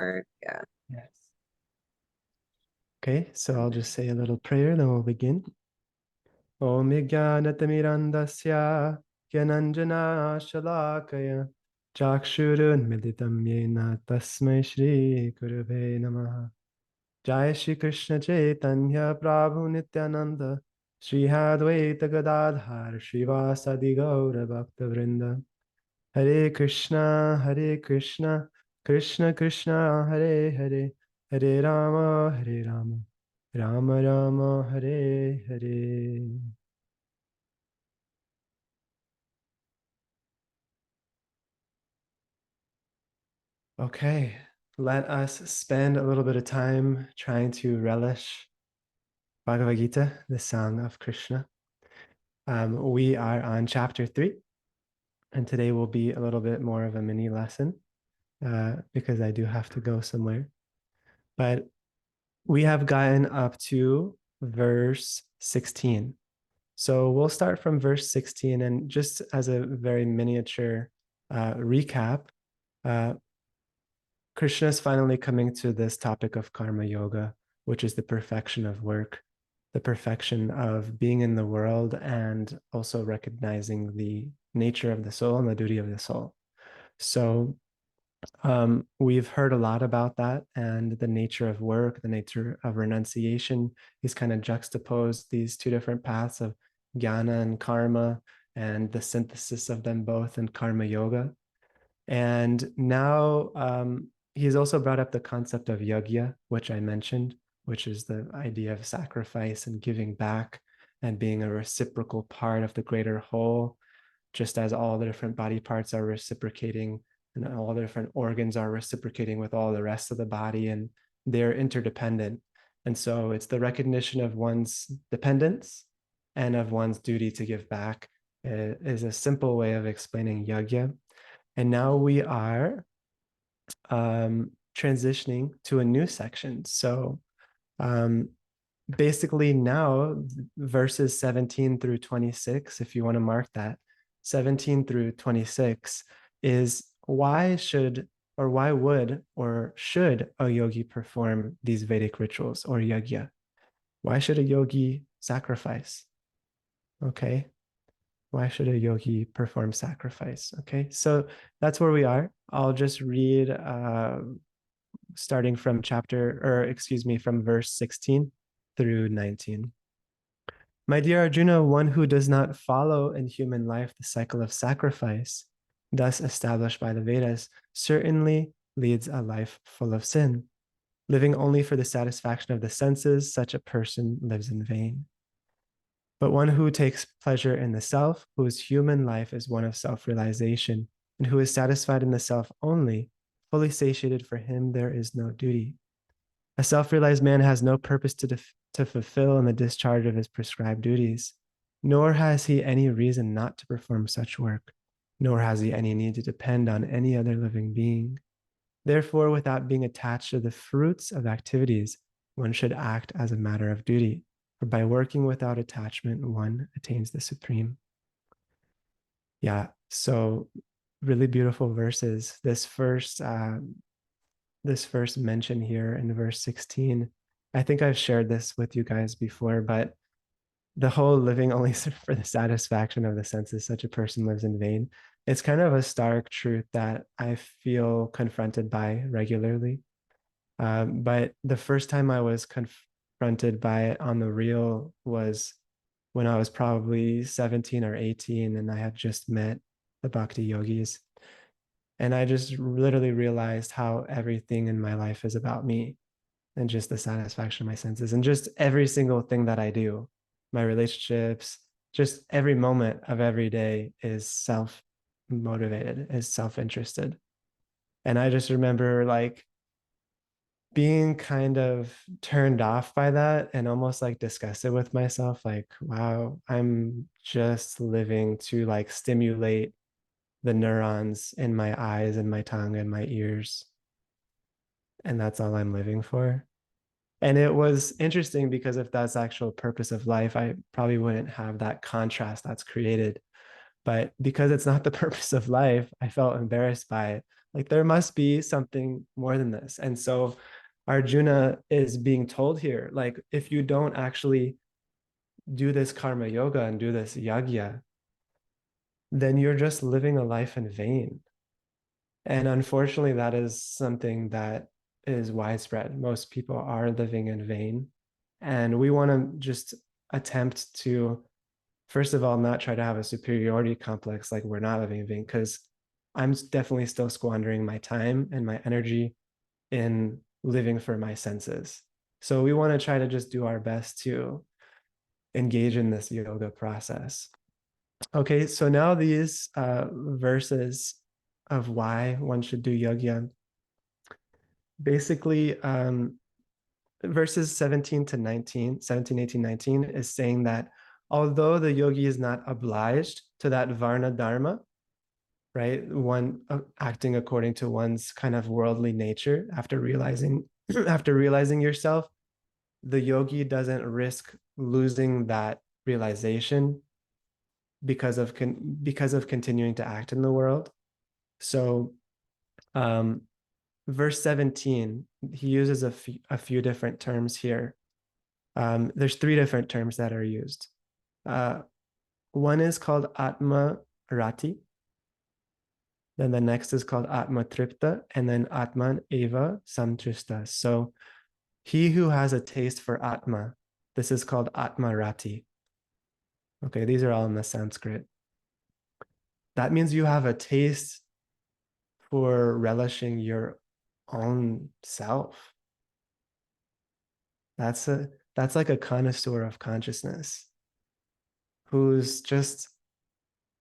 work. Yeah. Yes. Okay, so I'll just say a little prayer, then we'll begin. Om Yajnanatirandasya Gyananjana Shalakaya Chakshurun Militam Yena Tasmai Shri Gurave Namaha. Jai Shri Krishna Chaitanya Prabhu Nityananda Shri Advaita Gadadhar Srivasadi Gaura Bhakta Vrinda. Hare Krishna, Krishna Krishna, Hare Hare, Hare Rama, Rama Rama, Hare Hare. Okay, let us spend a little bit of time trying to relish Bhagavad Gita, the song of Krishna. We are on chapter 3, and today will be a little bit more of a mini lesson because I do have to go somewhere. But we have gotten up to verse 16. So we'll start from verse 16, and just as a very miniature recap, Krishna is finally coming to this topic of karma yoga, which is the perfection of work, the perfection of being in the world, and also recognizing the nature of the soul and the duty of the soul. So we've heard a lot about that and the nature of work, the nature of renunciation. He's kind of juxtaposed these two different paths of jnana and karma and the synthesis of them both in karma yoga. And now he's also brought up the concept of yajna, which I mentioned, which is the idea of sacrifice and giving back and being a reciprocal part of the greater whole, just as all the different body parts are reciprocating and all the different organs are reciprocating with all the rest of the body, and they're interdependent. And so it's the recognition of one's dependence and of one's duty to give back is a simple way of explaining yajna. And now we are transitioning to a new section. So basically now verses 17 through 26, if you want to mark that, 17 through 26 is why should a yogi perform these Vedic rituals or yajna? Why should a yogi sacrifice? Okay. Why should a yogi perform sacrifice? Okay, so that's where we are. I'll just read starting from from verse 16 through 19. My dear Arjuna, one who does not follow in human life the cycle of sacrifice, thus established by the Vedas, certainly leads a life full of sin. Living only for the satisfaction of the senses, such a person lives in vain. But one who takes pleasure in the self, whose human life is one of self-realization, and who is satisfied in the self only, fully satiated, for him there is no duty. A self-realized man has no purpose to fulfill in the discharge of his prescribed duties, nor has he any reason not to perform such work, nor has he any need to depend on any other living being. Therefore, without being attached to the fruits of activities, one should act as a matter of duty. For by working without attachment, one attains the supreme. Yeah, so really beautiful verses. This first mention here in verse 16, I think I've shared this with you guys before, but the whole living only for the satisfaction of the senses, such a person lives in vain. It's kind of a stark truth that I feel confronted by regularly. But the first time I was confronted by it on the real was when I was probably 17 or 18 and I had just met the Bhakti yogis. And I just literally realized how everything in my life is about me and just the satisfaction of my senses and just every single thing that I do, my relationships, just every moment of every day is self-motivated, is self-interested. And I just remember like being kind of turned off by that and almost like disgusted with myself, like, wow, I'm just living to like stimulate the neurons in my eyes and my tongue and my ears, and that's all I'm living for. And it was interesting because if that's the actual purpose of life, I probably wouldn't have that contrast that's created. But because it's not the purpose of life, I felt embarrassed by it. Like there must be something more than this. And so Arjuna is being told here, like, if you don't actually do this karma yoga and do this yagya, then you're just living a life in vain. And unfortunately, that is something that is widespread. Most people are living in vain. And we want to just attempt to, first of all, not try to have a superiority complex like we're not living in vain, because I'm definitely still squandering my time and my energy in living for my senses. So we want to try to just do our best to engage in this yoga process. Okay, so now these verses of why one should do yogya. Basically, verses 17 to 19, 17, 18, 19 is saying that although the yogi is not obliged to that varna dharma, right? One acting according to one's kind of worldly nature after realizing after realizing yourself, the yogi doesn't risk losing that realization because of continuing to act in the world. So verse 17, he uses a few different terms here. There's three different terms that are used. One is called Atma Rati. Then the next is called Atma Tripta, and then Atman Eva Samtrista. So he who has a taste for Atma, this is called Atma Rati. Okay, these are all in the Sanskrit. That means you have a taste for relishing your own self. That's like a connoisseur of consciousness who's just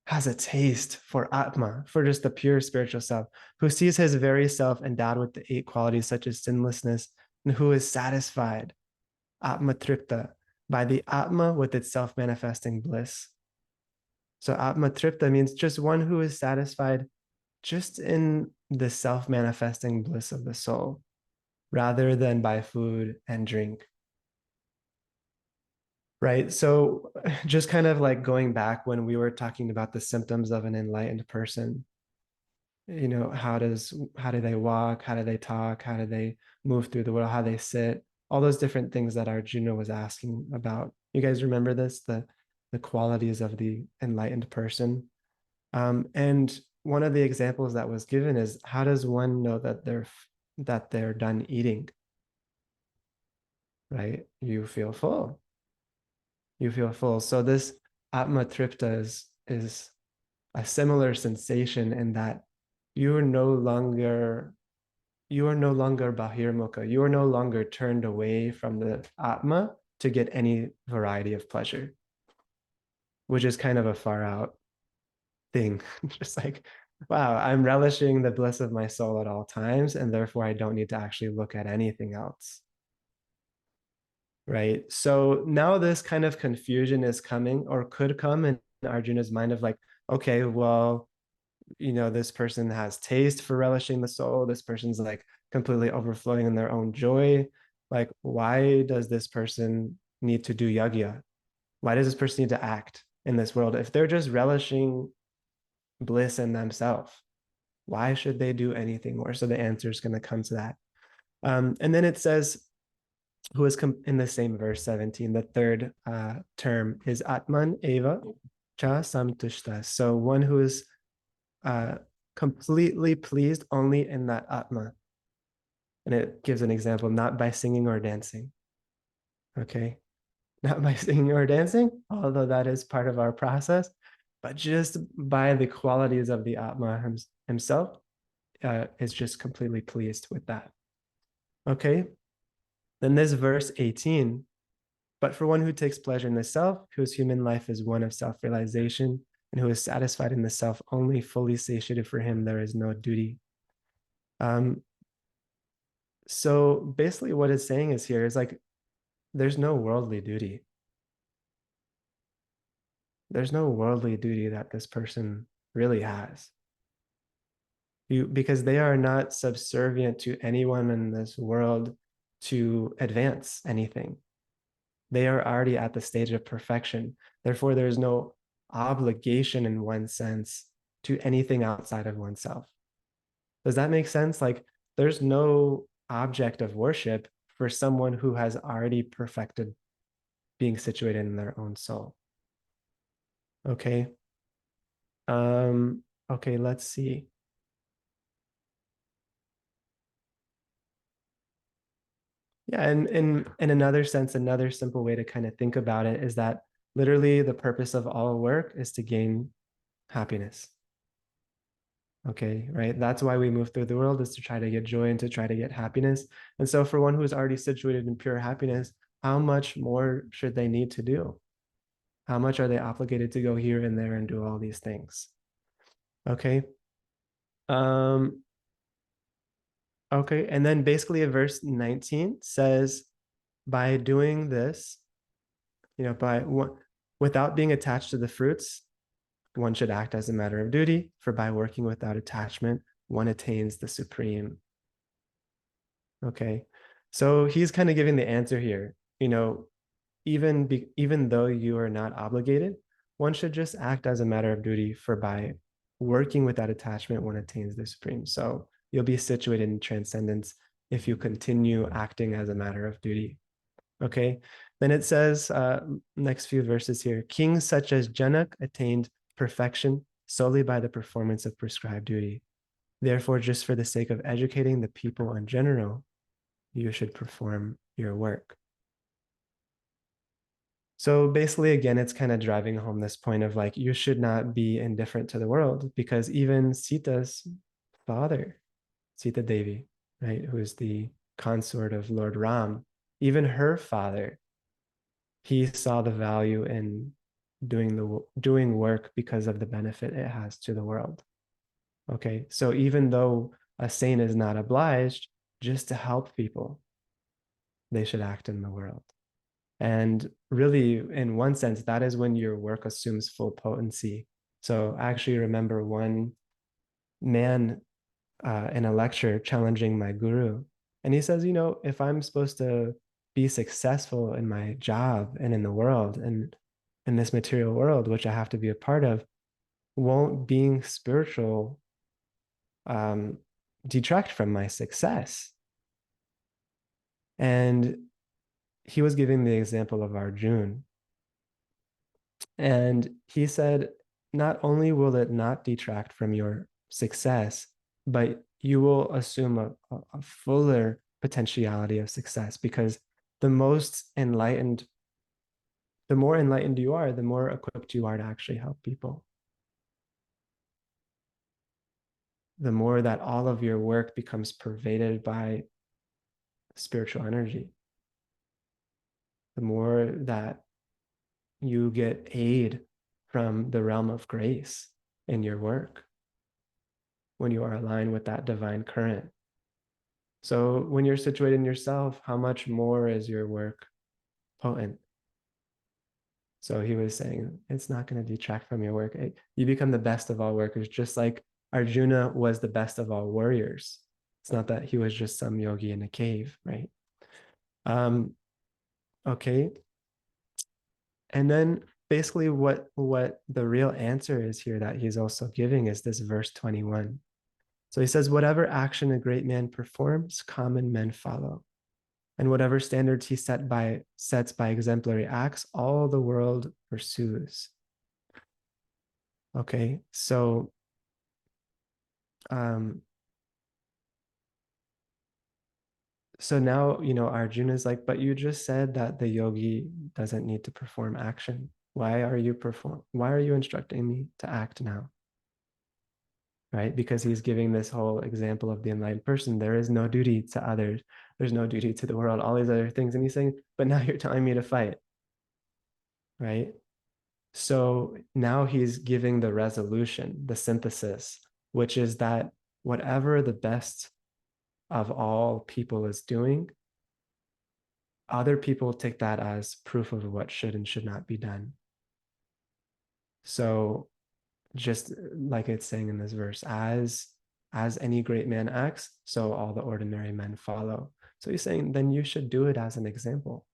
has a taste for Atma, for just the pure spiritual self, who sees his very self endowed with the eight qualities such as sinlessness, and who is satisfied, Atma Tripta, by the Atma with its self-manifesting bliss. So Atma Tripta means just one who is satisfied just in the self-manifesting bliss of the soul, rather than by food and drink. Right. So just kind of like going back when we were talking about the symptoms of an enlightened person, how do they walk, how do they talk, how do they move through the world, how they sit, all those different things that Arjuna was asking about. You guys remember this, the qualities of the enlightened person. And one of the examples that was given is, how does one know that they're done eating? Right? You feel full. You feel full. So this Atma Tripta is a similar sensation in that you are no longer bahirmukha. You are no longer turned away from the Atma to get any variety of pleasure, which is kind of a far out thing. Just like, wow, I'm relishing the bliss of my soul at all times, and therefore I don't need to actually look at anything else. Right. So now this kind of confusion is coming or could come in Arjuna's mind of like, okay, well, this person has taste for relishing the soul. This person's like completely overflowing in their own joy. Like, why does this person need to do yagya? Why does this person need to act in this world? If they're just relishing bliss in themselves, why should they do anything more? So the answer is going to come to that. And then it says, who is in the same verse 17, the third term is Atman Eva Cha Samtushta. So one who is completely pleased only in that Atma. And it gives an example, not by singing or dancing. Okay. Not by singing or dancing, although that is part of our process, but just by the qualities of the Atma himself, is just completely pleased with that. Okay. Then this verse 18, but for one who takes pleasure in the self, whose human life is one of self-realization, and who is satisfied in the self only, fully satiated, for him there is no duty. So basically what it's saying is here is like, there's no worldly duty. There's no worldly duty that this person really has. Because they are not subservient to anyone in this world to advance anything. They are already at the stage of perfection. Therefore, there's no obligation in one sense to anything outside of oneself. Does that make sense? Like, there's no object of worship for someone who has already perfected being situated in their own soul. Okay. Okay, let's see. Yeah, and in another sense, another simple way to kind of think about it is that literally the purpose of all work is to gain happiness. Okay, right? That's why we move through the world, is to try to get joy and to try to get happiness. And so for one who is already situated in pure happiness, how much more should they need to do? How much are they obligated to go here and there and do all these things? Okay. Um, okay, and then basically verse 19 says, by doing this, by without being attached to the fruits, one should act as a matter of duty, for by working without attachment, one attains the supreme. Okay. So he's kind of giving the answer here. Even though you are not obligated, one should just act as a matter of duty, for by working without attachment, one attains the supreme. So you'll be situated in transcendence if you continue acting as a matter of duty. Okay. Then it says, next few verses here, kings such as Janak attained perfection solely by the performance of prescribed duty. Therefore, just for the sake of educating the people in general, you should perform your work. So basically, again, it's kind of driving home this point of like, you should not be indifferent to the world, because even Sita's father, Sita Devi, right, who is the consort of Lord Ram, even her father, he saw the value in doing work because of the benefit it has to the world. Okay, so even though a saint is not obliged, just to help people, they should act in the world. And really, in one sense, that is when your work assumes full potency. So I actually remember one man in a lecture challenging my guru. And he says, if I'm supposed to be successful in my job and in the world and in this material world, which I have to be a part of, won't being spiritual um, detract from my success? And he was giving the example of Arjun. And he said, not only will it not detract from your success, but you will assume a fuller potentiality of success, because the most enlightened, the more enlightened you are, the more equipped you are to actually help people. The more that all of your work becomes pervaded by spiritual energy, the more that you get aid from the realm of grace in your work when you are aligned with that divine current. So when you're situated in yourself, how much more is your work potent? So he was saying, it's not going to detract from your work. You become the best of all workers, just like Arjuna was the best of all warriors. It's not that he was just some yogi in a cave, right? Okay. And then basically what the real answer is here that he's also giving is this verse 21. So he says, whatever action a great man performs, common men follow. And whatever standards he sets by exemplary acts, all the world pursues. Okay, so now Arjuna is like, but you just said that the yogi doesn't need to perform action. Why are you instructing me to act now? Right? Because he's giving this whole example of the enlightened person. There is no duty to others. There's no duty to the world, all these other things. And he's saying, but now you're telling me to fight. Right? So now he's giving the resolution, the synthesis, which is that whatever the best of all people is doing, other people take that as proof of what should and should not be done. So just like it's saying in this verse, as any great man acts, so all the ordinary men follow. So he's saying, then you should do it as an example.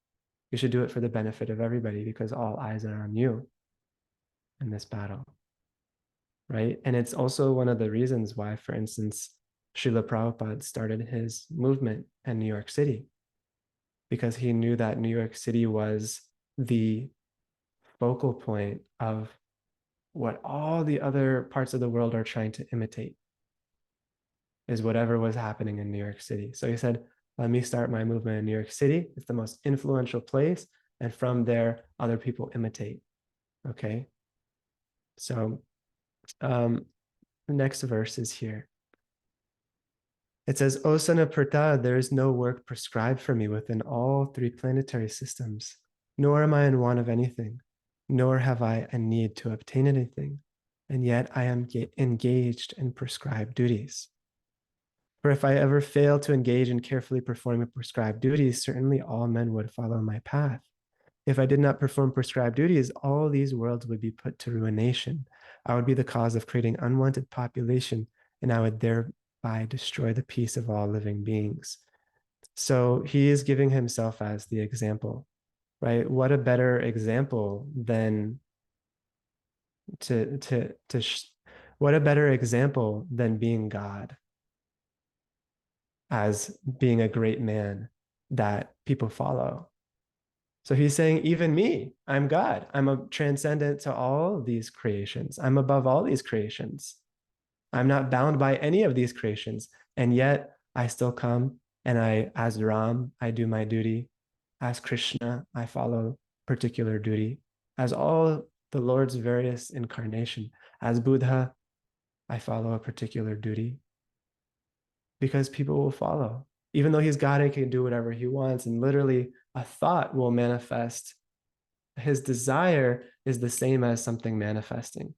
You should do it for the benefit of everybody, because all eyes are on you in this battle, right? And it's also one of the reasons why, for instance, Srila Prabhupada started his movement in New York City, because he knew that New York City was the focal point of what all the other parts of the world are trying to imitate, is whatever was happening in New York City. So he said, let me start my movement in New York City. It's the most influential place. And from there, other people imitate. Okay. So the next verse is here. It says, O son of Pratha, there is no work prescribed for me within all three planetary systems, nor am I in want of anything, nor have I a need to obtain anything. And yet I am engaged in prescribed duties. For if I ever failed to engage in carefully performing prescribed duties, certainly all men would follow my path. If I did not perform prescribed duties, all these worlds would be put to ruination. I would be the cause of creating unwanted population, and I would thereby destroy the peace of all living beings. So he is giving himself as the example, right? What a better example than what a better example than being God, as being a great man that people follow. So he's saying, even me, I'm God. I'm a transcendent to all these creations. I'm above all these creations. I'm not bound by any of these creations. And yet I still come and as Ram, I do my duty. As Krishna, I follow particular duty. As all the Lord's various incarnation, as Buddha, I follow a particular duty, because people will follow. Even though he's God and can do whatever he wants, and literally a thought will manifest. His desire is the same as something manifesting.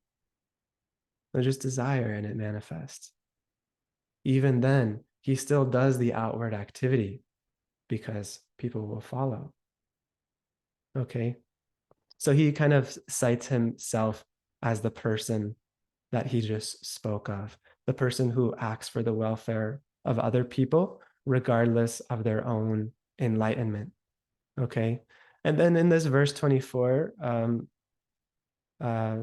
So just desire and it manifests. Even then, he still does the outward activity because people will follow. Okay. So he kind of cites himself as the person that he just spoke of, the person who acts for the welfare of other people, regardless of their own enlightenment. Okay. And then in this verse 24, uh,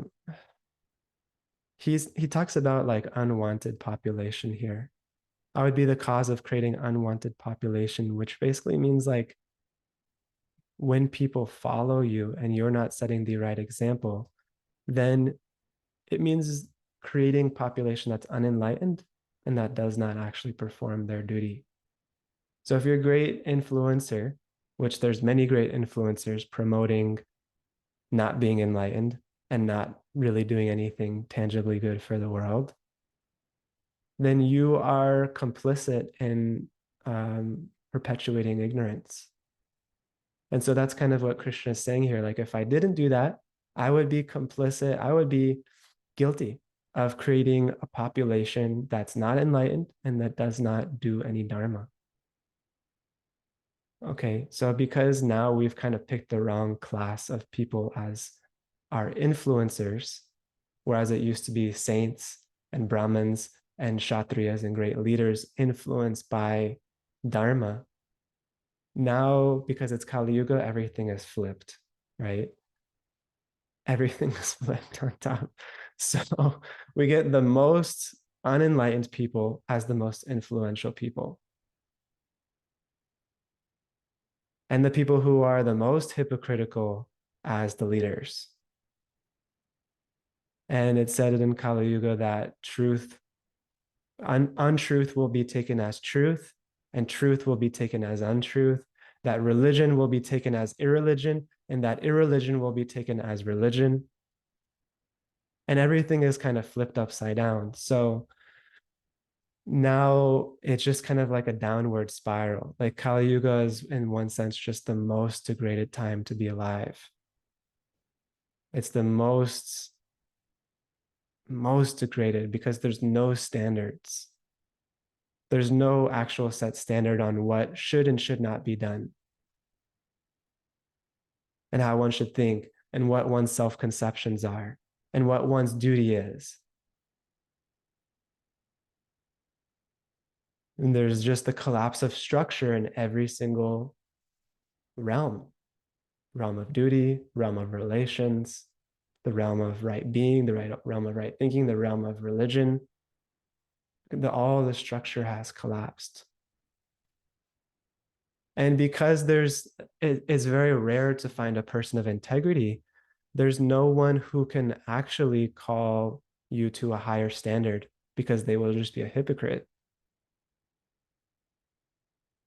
he talks about like unwanted population here. I would be the cause of creating unwanted population, which basically means like when people follow you and you're not setting the right example, then it means creating population that's unenlightened and that does not actually perform their duty. So if you're a great influencer, which there's many great influencers promoting not being enlightened and not really doing anything tangibly good for the world, then you are complicit in perpetuating ignorance. And so that's kind of what Krishna is saying here. Like, if I didn't do that, I would be complicit. I would be guilty of creating a population that's not enlightened and that does not do any dharma. Okay, so because now we've kind of picked the wrong class of people as our influencers, whereas it used to be saints and Brahmins and Kshatriyas and great leaders influenced by dharma. Now, because it's Kali Yuga, everything is flipped, right? Everything is flipped on top. So we get the most unenlightened people as the most influential people. And the people who are the most hypocritical as the leaders. And it said in Kali Yuga that untruth will be taken as truth, and truth will be taken as untruth, that religion will be taken as irreligion, and that irreligion will be taken as religion. And everything is kind of flipped upside down. So now it's just kind of like a downward spiral. Like Kali Yuga is, in one sense, just the most degraded time to be alive. It's the most degraded because there's no standards. There's no actual set standard on what should and should not be done, and how one should think, and what one's self-conceptions are, and what one's duty is. And there's just the collapse of structure in every single realm of duty, realm of relations, the realm of right being, the realm of right thinking, the realm of religion. All the structure has collapsed. And because it's very rare to find a person of integrity, there's no one who can actually call you to a higher standard because they will just be a hypocrite.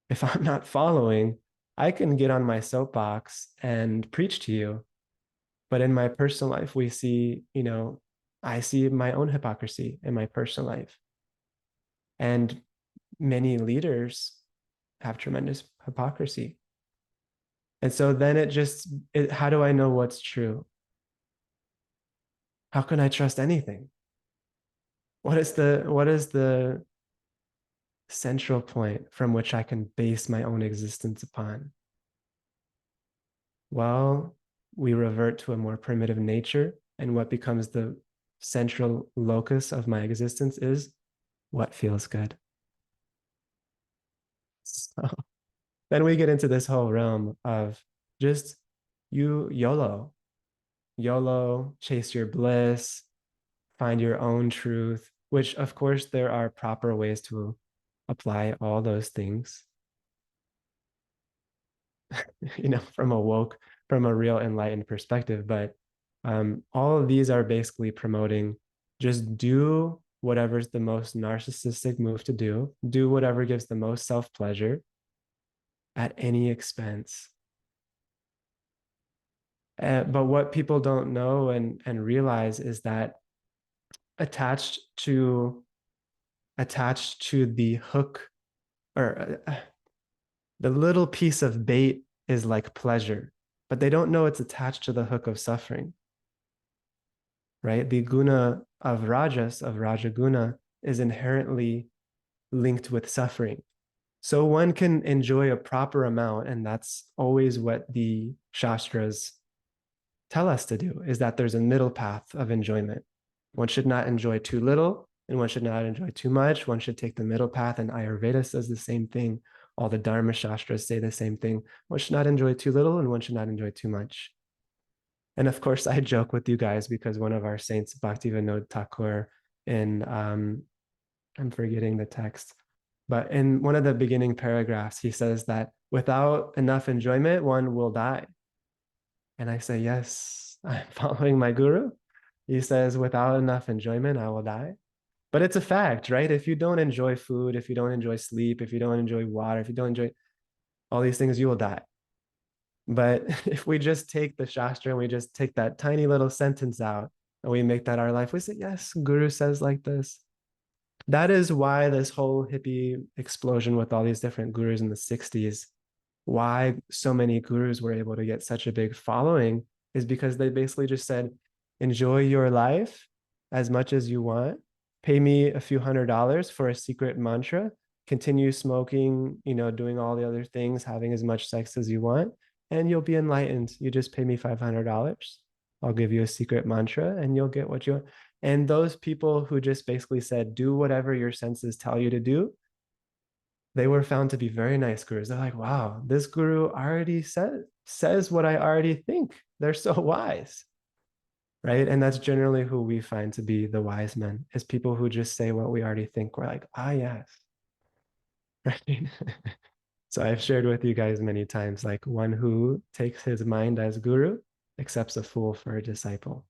If I'm not following, I can get on my soapbox and preach to you. But in my personal life, we see, I see my own hypocrisy in my personal life. And many leaders have tremendous hypocrisy. And so then how do I know what's true? How can I trust anything? What is the central point from which I can base my own existence upon? Well, we revert to a more primitive nature, and what becomes the central locus of my existence is what feels good. So then we get into this whole realm of just YOLO, chase your bliss, find your own truth, which of course there are proper ways to apply all those things, from a real enlightened perspective. But all of these are basically promoting just do whatever's the most narcissistic move to do whatever gives the most self-pleasure at any expense. But what people don't know and realize is that attached to the hook, or the little piece of bait, is like pleasure, but they don't know it's attached to the hook of suffering, right? The guna of Rajaguna, is inherently linked with suffering. So one can enjoy a proper amount, and that's always what the Shastras tell us to do, is that there's a middle path of enjoyment. One should not enjoy too little, and one should not enjoy too much. One should take the middle path, and Ayurveda says the same thing. All the Dharma Shastras say the same thing. One should not enjoy too little, and one should not enjoy too much. And of course, I joke with you guys because one of our saints, Bhaktivinoda Thakur, in I'm forgetting the text, but in one of the beginning paragraphs, he says that without enough enjoyment, one will die. And I say, yes, I'm following my guru. He says, without enough enjoyment, I will die. But it's a fact, right? If you don't enjoy food, if you don't enjoy sleep, if you don't enjoy water, if you don't enjoy all these things, you will die. But if we just take the Shastra and we just take that tiny little sentence out and we make that our life, we say, yes, Guru says like this. That is why this whole hippie explosion with all these different gurus in the 60s, why so many gurus were able to get such a big following, is because they basically just said, enjoy your life as much as you want, pay me a few $100s for a secret mantra, continue smoking, doing all the other things, having as much sex as you want, and you'll be enlightened. You just pay me $500. I'll give you a secret mantra and you'll get what you want. And those people who just basically said, do whatever your senses tell you to do, they were found to be very nice gurus. They're like, wow, this guru already says what I already think. They're so wise, right? And that's generally who we find to be the wise men, is people who just say what we already think. We're like, ah, yes, right? So I've shared with you guys many times, like, one who takes his mind as guru accepts a fool for a disciple,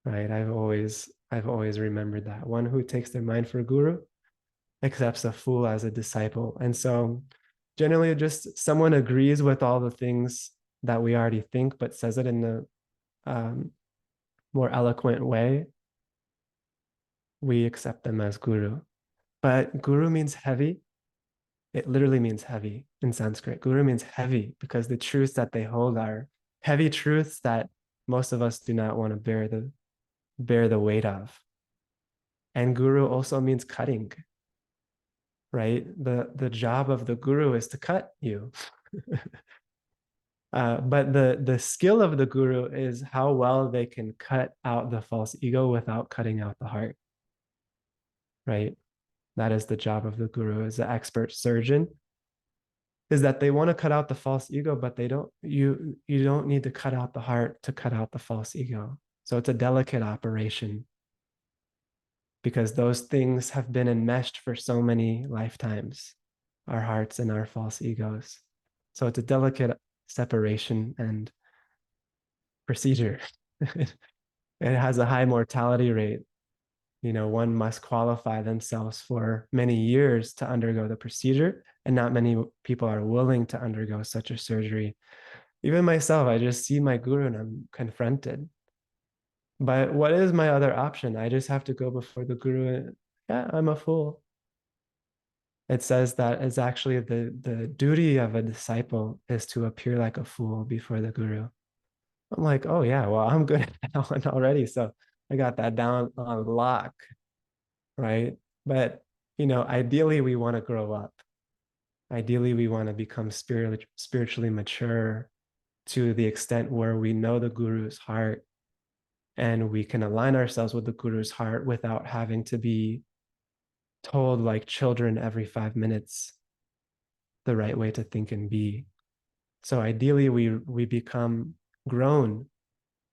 right? I've always remembered that. One who takes their mind for a guru accepts a fool as a disciple. And so generally just someone agrees with all the things that we already think, but says it in a more eloquent way, we accept them as guru. But guru means heavy. It literally means heavy in Sanskrit. Guru means heavy because the truths that they hold are heavy truths that most of us do not want to bear the weight of. And guru also means cutting, right? The job of the guru is to cut you. But the skill of the guru is how well they can cut out the false ego without cutting out the heart, right? That is the job of the guru, as an expert surgeon, is that they want to cut out the false ego, but you don't need to cut out the heart to cut out the false ego. So it's a delicate operation. because those things have been enmeshed for so many lifetimes, our hearts and our false egos. So it's a delicate separation and procedure. It has a high mortality rate. One must qualify themselves for many years to undergo the procedure, and not many people are willing to undergo such a surgery. Even myself, I just see my guru and I'm confronted. But what is my other option? I just have to go before the guru and, yeah, I'm a fool. It says that it's actually the duty of a disciple is to appear like a fool before the guru. I'm like, oh yeah, well, I'm good at that one already. So I got that down on lock, right? But ideally we want to grow up. Ideally, we want to become spiritually mature to the extent where we know the guru's heart and we can align ourselves with the guru's heart without having to be told like children every 5 minutes the right way to think and be. So ideally, we become grown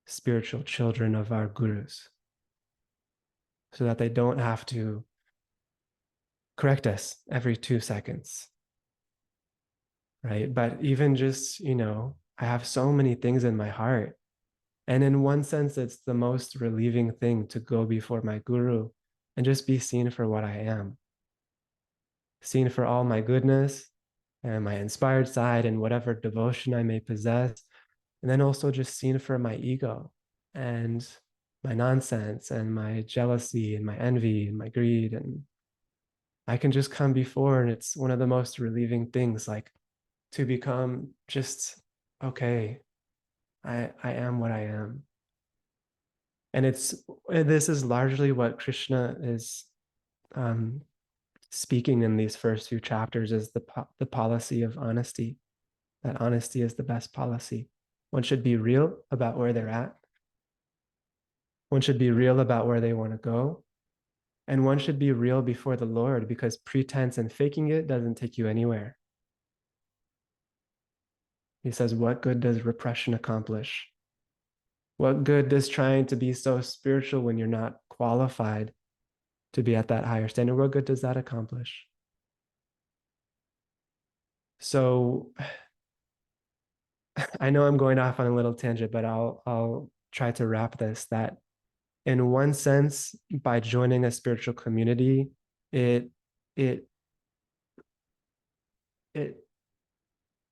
spiritual children of our gurus so that they don't have to correct us every 2 seconds, right? But even just, I have so many things in my heart. And in one sense, it's the most relieving thing to go before my guru and just be seen for what I am, seen for all my goodness and my inspired side and whatever devotion I may possess. And then also just seen for my ego and my nonsense and my jealousy and my envy and my greed. And I can just come before, and it's one of the most relieving things, like to become just, okay, I am what I am. And this is largely what Krishna is um, speaking in these first few chapters, is the policy of honesty. That honesty is the best policy. One should be real about where they're at. One should be real about where they want to go. And one should be real before the Lord, because pretense and faking it doesn't take you anywhere. He says, what good does repression accomplish? What good does trying to be so spiritual when you're not qualified to be at that higher standard? What good does that accomplish? So I know I'm going off on a little tangent, but I'll try to wrap this. That in one sense, by joining a spiritual community, it it it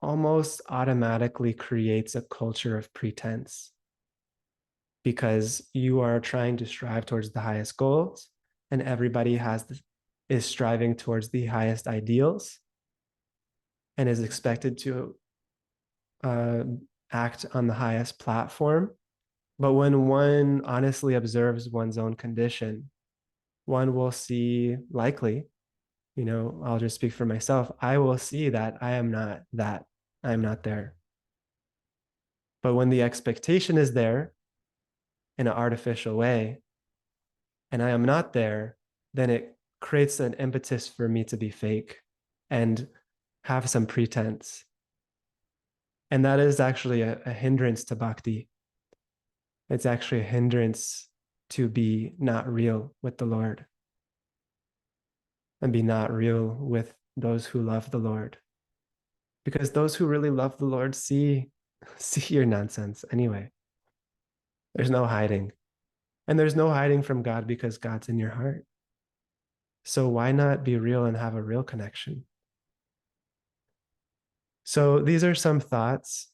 almost automatically creates a culture of pretense, because you are trying to strive towards the highest goals, and everybody is striving towards the highest ideals and is expected to uh, act on the highest platform. But when one honestly observes one's own condition, one will see, likely, I'll just speak for myself, I will see that I am not that. I am not there. But when the expectation is there in an artificial way, and I am not there, then it creates an impetus for me to be fake and have some pretense. And that is actually a hindrance to bhakti. It's actually a hindrance to be not real with the Lord and be not real with those who love the Lord. Because those who really love the Lord see your nonsense anyway. There's no hiding. And there's no hiding from God, because God's in your heart. So why not be real and have a real connection? So these are some thoughts,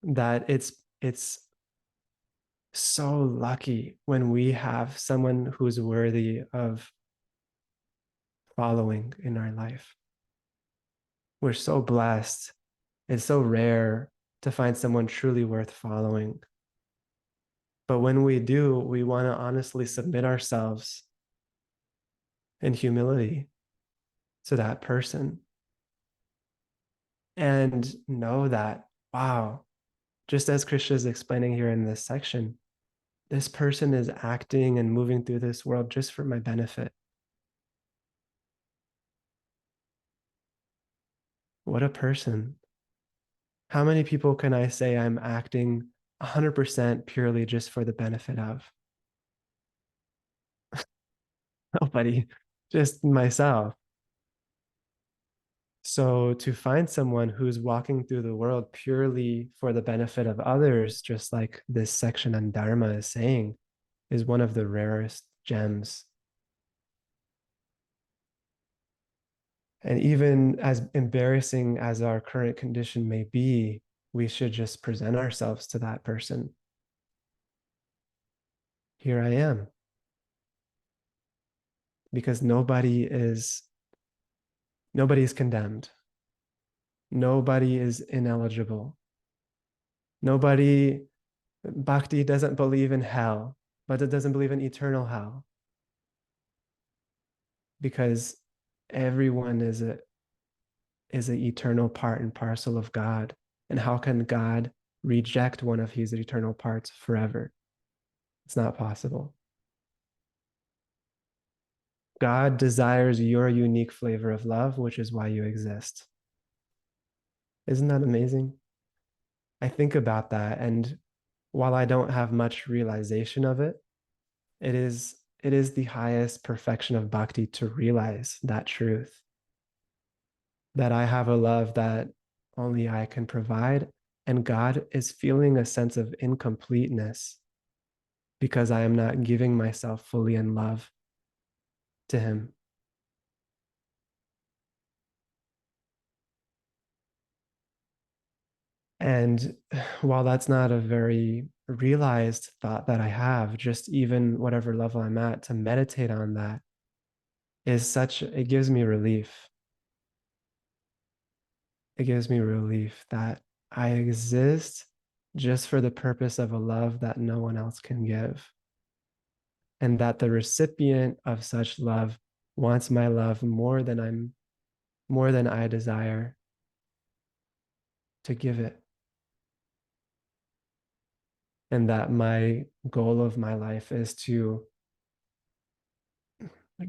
that it's so lucky when we have someone who's worthy of following in our life. We're so blessed. It's so rare to find someone truly worth following. But when we do, we want to honestly submit ourselves in humility to that person and know that, wow, just as Krishna is explaining here in this section, this person is acting and moving through this world just for my benefit. What a person. How many people can I say I'm acting 100% purely just for the benefit of? Nobody, just myself. So to find someone who's walking through the world purely for the benefit of others, just like this section on Dharma is saying, is one of the rarest gems. And even as embarrassing as our current condition may be, we should just present ourselves to that person. Here I am. Because nobody is condemned. Nobody is ineligible. Nobody, bhakti doesn't believe in hell, but it doesn't believe in eternal hell. Because everyone is an eternal part and parcel of God. And how can God reject one of his eternal parts forever? It's not possible. God desires your unique flavor of love, which is why you exist. Isn't that amazing? I think about that, and while I don't have much realization of it, it is the highest perfection of bhakti to realize that truth, that I have a love that only I can provide, and God is feeling a sense of incompleteness because I am not giving myself fully in love to him. And while that's not a very realized thought that I have, just even whatever level I'm at, to meditate on that it gives me relief. It gives me relief that I exist just for the purpose of a love that no one else can give. And that the recipient of such love wants my love more than I desire to give it. And that my goal of my life is to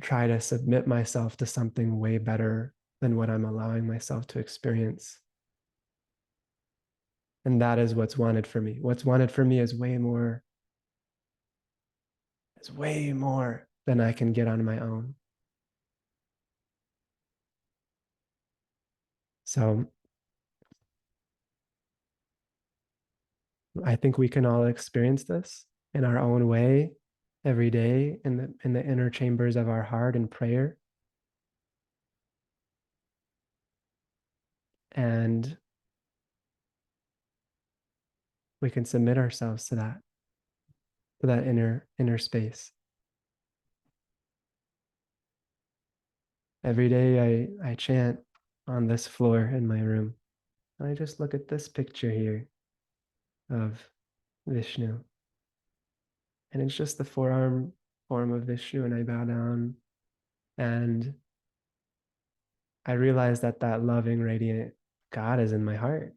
try to submit myself to something way better than what I'm allowing myself to experience. And that is what's wanted for me. What's wanted for me is way more than I can get on my own. So I think we can all experience this in our own way every day in the inner chambers of our heart in prayer. And we can submit ourselves to that inner space. Every day I chant on this floor in my room. And I just look at this picture here of Vishnu. And it's just the forearm form of Vishnu, and I bow down and I realize that that loving, radiant God is in my heart.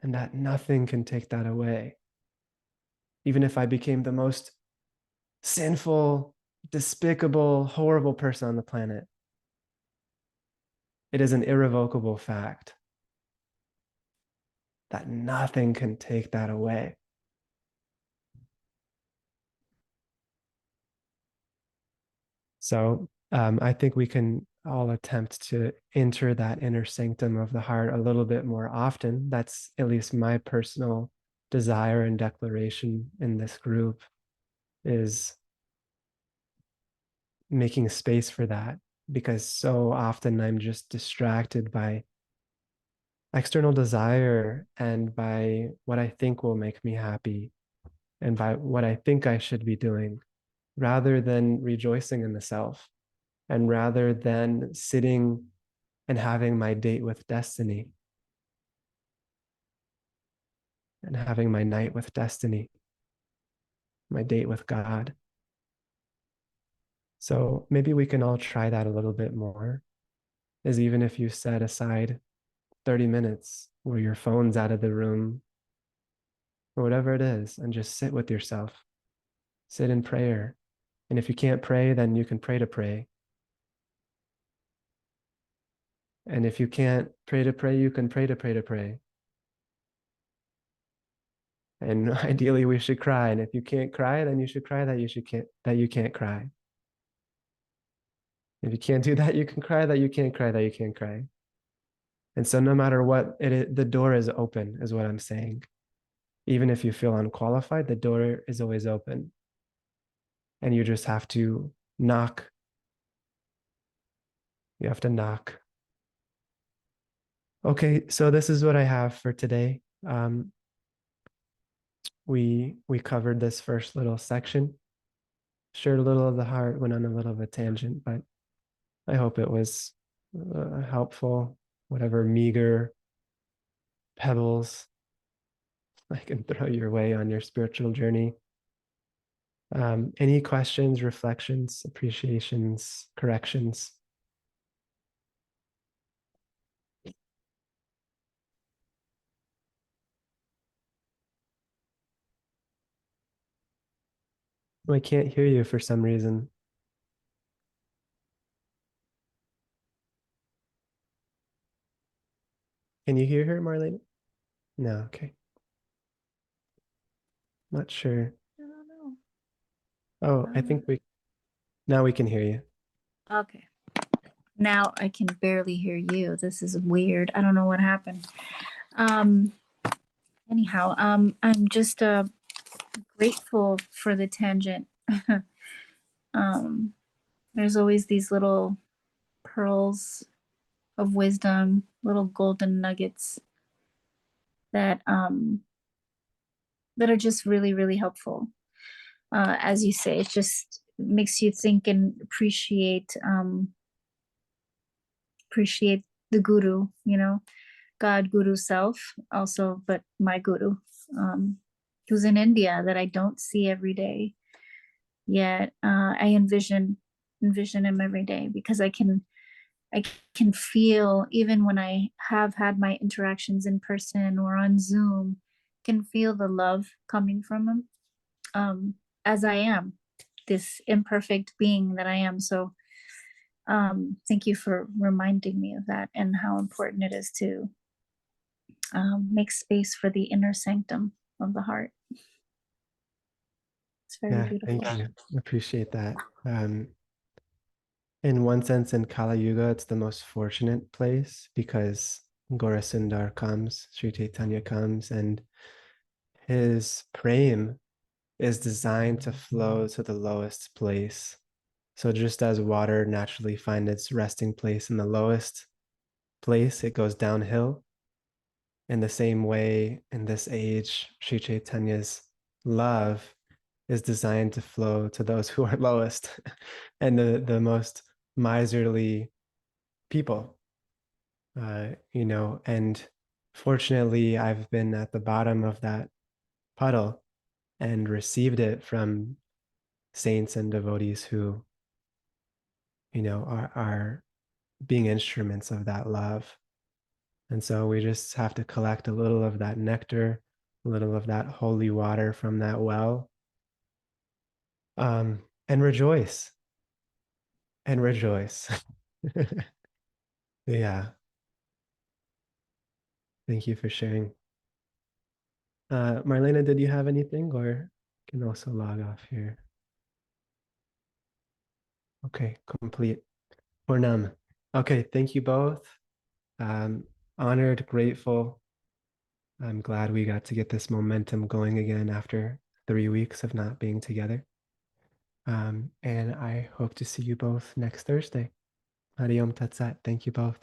And that nothing can take that away. Even if I became the most sinful, despicable, horrible person on the planet, it is an irrevocable fact that nothing can take that away. So I think we can all attempt to enter that inner sanctum of the heart a little bit more often. That's at least my personal desire and declaration in this group, is making space for that, because so often I'm just distracted by external desire and by what I think will make me happy and by what I think I should be doing, rather than rejoicing in the self, and rather than sitting and having my date with destiny and having my night with destiny, my date with God. So maybe we can all try that a little bit more, is even if you set aside 30 minutes where your phone's out of the room or whatever it is, and just sit with yourself, sit in prayer. And if you can't pray, then you can pray to pray. And if you can't pray to pray, you can pray to pray to pray. And ideally we should cry. And if you can't cry, then you should cry that you can't cry. If you can't do that, you can cry that you can't cry that you can't cry. And so no matter what it is, the door is open, is what I'm saying. Even if you feel unqualified, the door is always open. And you just have to knock. You have to knock. Okay, so this is what I have for today. We covered this first little section, shared a little of the heart, went on a little of a tangent, but I hope it was helpful. Whatever meager pebbles I can throw your way on your spiritual journey. Any questions, reflections, appreciations, corrections? I can't hear you for some reason. Can you hear her, Marlene? No, okay. Not sure. I don't know. Oh, I think now we can hear you. Okay. Now I can barely hear you. This is weird. I don't know what happened. Um anyhow, I'm just grateful for the tangent. um there's always these little pearls of wisdom, little golden nuggets that that are just really, really helpful. As you say, it just makes you think and appreciate the guru, God, guru self, also, but my guru, who's in India that I don't see every day. Yet I envision him every day because I can feel, even when I have had my interactions in person or on Zoom, can feel the love coming from him, as I am this imperfect being that I am. So thank you for reminding me of that and how important it is to make space for the inner sanctum of the heart. It's very Yeah, beautiful. thank you. Appreciate that. In one sense, in Kali Yuga, it's the most fortunate place because Gaurasundar comes, Sri Chaitanya comes, and his prem is designed to flow to the lowest place. So just as water naturally finds its resting place in the lowest place, it goes downhill. In the same way, in this age, Sri Chaitanya's love is designed to flow to those who are lowest and the most miserly people. And fortunately, I've been at the bottom of that puddle and received it from saints and devotees who, are being instruments of that love. And so we just have to collect a little of that nectar, a little of that holy water from that well, and rejoice and rejoice. Yeah. Thank you for sharing. Marlena, did you have anything or can also log off here? Okay, complete. Purnam. Okay, thank you both. Um, Honored, grateful. I'm glad we got to get this momentum going again after 3 weeks of not being together. And I hope to see you both next Thursday. Hariom Tat Sat. Thank you both.